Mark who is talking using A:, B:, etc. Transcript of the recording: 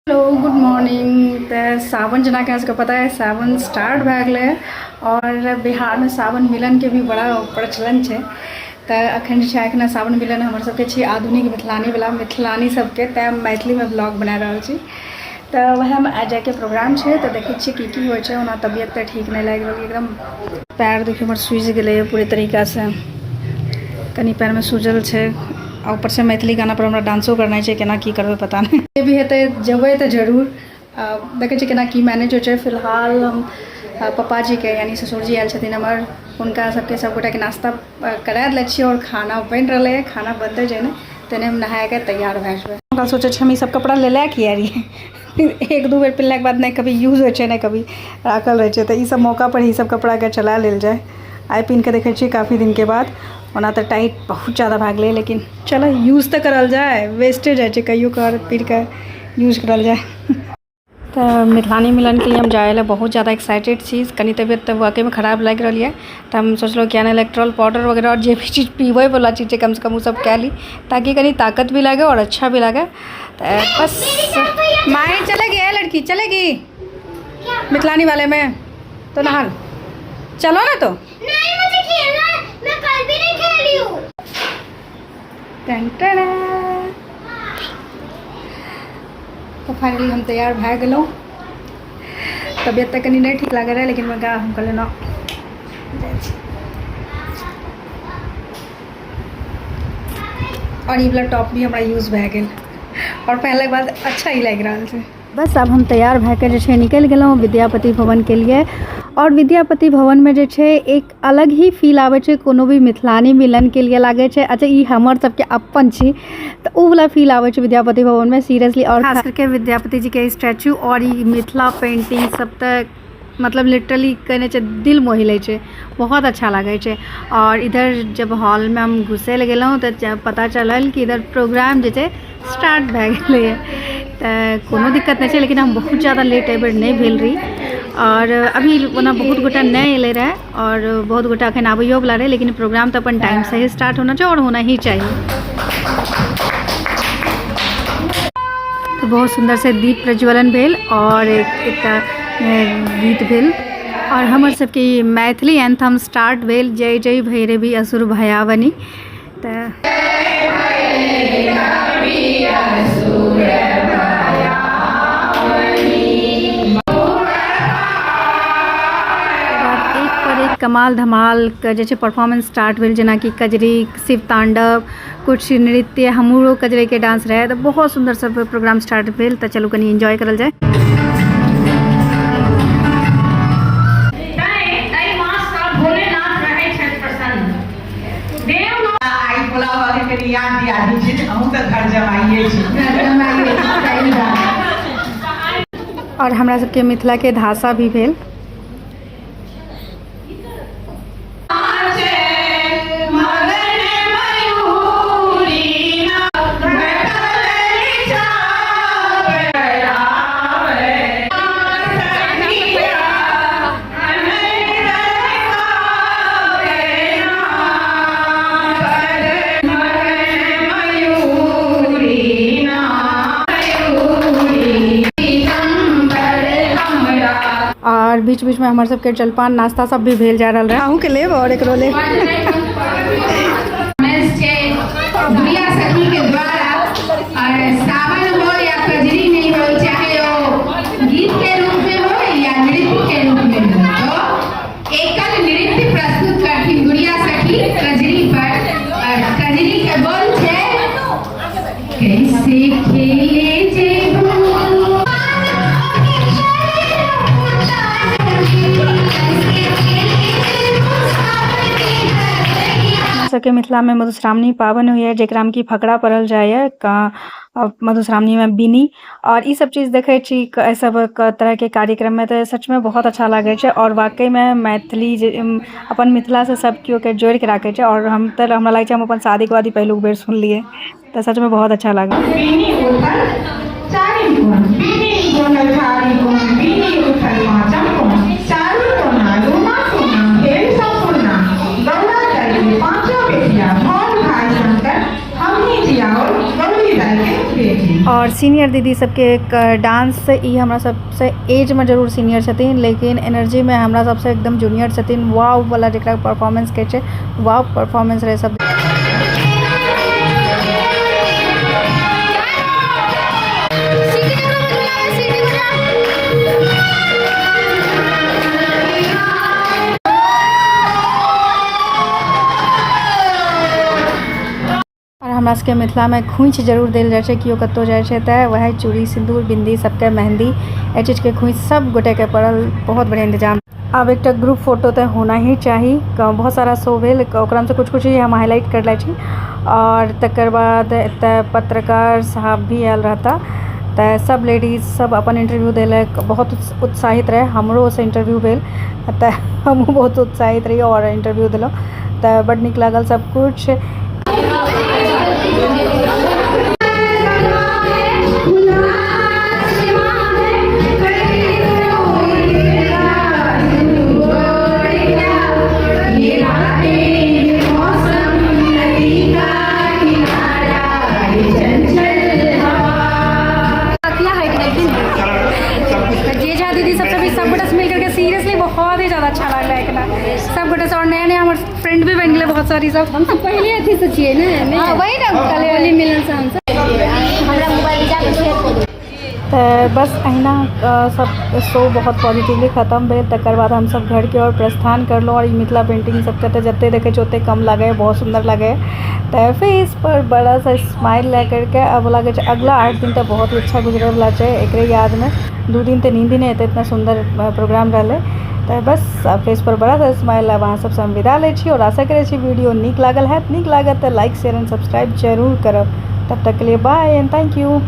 A: Hello good morning. तो सावन जना के सबके पता है सावन स्टार्ट भए गेलै और बिहार में सावन मिलन के भी बड़ा प्रचलन है। तो अखन एखन सावन मिलन हमर सबके छी आधुनिक मिथिलानी सबके तैं मैथिली में ब्लॉग बना रहल छी। तो वह में आज के प्रोग्राम है। तो देखै छी की होइ छै। ओना तबियत तो ठीक नहीं लागि रहल, एकदम पैर देखिए हमर सूझि गेलै पूरी तरीका से, कनी पैर में सूजल है। ऊपर से मैथिली गाना पर हमरा डांसो करना है, केना की करबे पता नहीं। ये भी हेतै जेबै तो जरूर देखे छी केना की मैनेज हो छै। फिलहाल हम पप्पा जी के यानी ससुर जी आयल छथिन हमर, हुनका सबके सबगोटा के नाश्ता करा दै छियै और खाना बनि रहलै है। खाना बनते जे तेने हम नहा के तैयार भए जेबै। हमरा सोचे हम ई सब कपड़ा ले लै किया रही एक दू बेर पिन्हला के बाद नहीं कभी यूज हो छै नहीं कभी राखल रहे छै। तो ई सब मौका पर ही सब कपड़ा के चला लेल जाए। आई पिन्ह के देखे छी काफ़ी दिन के बाद। ओना तो टाइट बहुत ज़्यादा भाग ले, लेकिन चलो यूज़ तो करल जाए, वेस्टेज है कहियो कर फिर के यूज करल जाए। तो मिथिलानी मिलन के लिए हम जाए बहुत ज़्यादा एक्साइटेड चीज़। कनी तबियत तो वाकई में खराब लग रही है। तो हम सोचलो क्या ना इलेक्ट्रॉल पाउडर वगैरह और जो भी चीज़ पीवे वाला चीज़ है कम से कम वो सब कह ली, ताकि कहीं ताकत भी लगे और अच्छा भी लगे। तो बस माए चलेगी है लड़की, चलेगी मिथिलानी वाले में तो नहाल चलो ना। तो
B: नहीं मुझे खेलना है, मैं कल भी नहीं खेली हूँ।
A: तो फाइनली हम तैयार भए गेलहुँ। तबियत तो कनी नहीं ठीक लगे रहे, लेकिन मैं हम कहलिए ना और ये वाला टॉप भी हमारा यूज भए गेल और पहले के बाद अच्छा ही लग रहा है। बस अब हम तैयार भए के जे निकल गए विद्यापति भवन के लिए। और विद्यापति भवन में जे छे एक अलग ही फील आवे छे, कोनो भी मिथिलानी मिलन के लिए लागे छे अच्छा ई हमर सबके अपन छी, तो उ वाला फील आवे छे विद्यापति भवन में सीरियसली। और खास करके विद्यापति जी के स्टैचू और ई मिथिला पेंटिंग सब तक मतलब लिटरली कहने छे दिल मोहि ले छे, बहुत अच्छा लगे छे। और इधर जब हॉल में हम घुसे लगे तो पता चलल कि इधर प्रोग्राम जे छे स्टार्ट भए गेलै है। तो कोनो दिक्कत नहीं है, लेकिन हम बहुत ज़्यादा लेट एबर नहीं भेल रही। और अभी ओना बहुत गोटा नहीं अले रहे और बहुत गोटा अखन आबैयो वाला रहे, लेकिन प्रोग्राम तो अपन टाइम से ही स्टार्ट होना चाहिए और होना ही चाहिए। तो बहुत सुंदर से दीप प्रज्वलन भेल और एक गीत भेल और हमर सबके मैथिली एंथम स्टार्ट भेल, जय जय भैरवी असुर भयावनी। तो कमाल धमाल के जैसे परफॉर्मेंस स्टार्ट भेल, जना कि कजरी, शिव तांडव, कुछ नृत्य, हमरो कजरी के डांस रहे। तो बहुत सुंदर सब प्रोग्राम स्टार्ट भेल। तो चलो कनी एंजॉय करल जाए। और हमरा सबके मिथिला के धासा भी भेल। और बीच बीच में हमारे सबके जलपान नाश्ता सब भी भेल जा रहा है। आहू के लेब और एक रोले
B: गुड़िया सखी के द्वारा और सावन हो या कजरी नहीं हो, चाहे वो गीत के रूप में हो या नृत्य के रूप में हो, तो एकल नृत्य प्रस्तुत करती गुड़िया सखी कजरी पर। और कजरी के बोल छे कैसे खेले
A: सबके मिथिला में मधुश्रावणी पावन हुई है, जेकरा में कि फकरा पड़ल जाए मधुश्रावणी में बिनी और ये सब चीज़ देखे छी सब तरह के कार्यक्रम में। तो सच में बहुत अच्छा लगे छे और वाकई में मैथिली अपन मिथिला से सब क्यों के जोड़ के रखे छे। और हम तो हमरा लगे हम अपन शादी के बाद ही पहलू बेर सुन लिए, तो सच में बहुत अच्छा लगा।
B: पांचों बेटियां भाई शंकर हमने जिया और गौरी दाई के बेटी।
A: और सीनियर दीदी सबके एक डांस से ई हमरा सबसे एज में जरूर सीनियर छथिन, लेकिन एनर्जी में हमरा सबसे एकदम जूनियर छथिन। वाव वाला जकरा परफॉर्मेंस कहै छै, वाव परफॉर्मेंस रहे सब। हमरा सबके मिथिला में खोइछ जरूर देल जाइ छै, केओ कतौ जाइ छै तऽ वएह चूड़ी सिंदूर बिंदी सबके मेहंदी एहि चीजके खोइछ सब गोटेके पड़ल। बहुत बढ़िया इंतजाम। आब एकटा ग्रुप फोटो तऽ होना ही चाही, बहुत सारा शो भेल ओकरामे से कुछ कुछ ही हम हाईलाइट कर लै छी। और तकर बाद एतऽ पत्रकार साहब भी आयल रहता, तऽ सब लेडीज सब अपन इंटरव्यू देलक, बहुत उत्साहित रहे। हमरो से इंटरव्यू भेल तऽ हमहूँ बहुत उत्साहित रही और इंटरव्यू देलहुँ, तऽ बड नीक लागल सब कुछ। बहुत ही ज़्यादा अच्छा लग रहा है ना सब गोटे से, और नया नया हमारे फ्रेंड भी बन गए बहुत सारी सब।
C: हम सब पहले अथी से छिए ने,
A: वही ना कल
C: होली मिलन से हम सब हमरा मोबाइल जाके शेयर कर दो।
A: तो बस अहिना सब शो बहुत पॉजिटिवली खत्म भेल। तकर बाद हम सब घर के ओर प्रस्थान करलहुँ। और मिथिला पेंटिंग सबके तो जते देखे ओते कम लगे, बहुत सुंदर लगे। तो फेस पर बड़ा सा स्माइल ला करके अब लगे अगला 8 दिन तो बहुत ही अच्छा गुजरे वाला है। एक याद में 2 दिन तो नींद ही नहीं, इतना सुंदर प्रोग्राम रहे। तो बस फेस पर बड़ा सा स्माइल है। वहाँ सबसे हम विदा ले छी और आशा करे वीडियो नीक लागल है। नीक लागत तो लाइक शेयर एंड सब्सक्राइब जरूर करब। तब तक के लिए बाय एंड थैंक यू।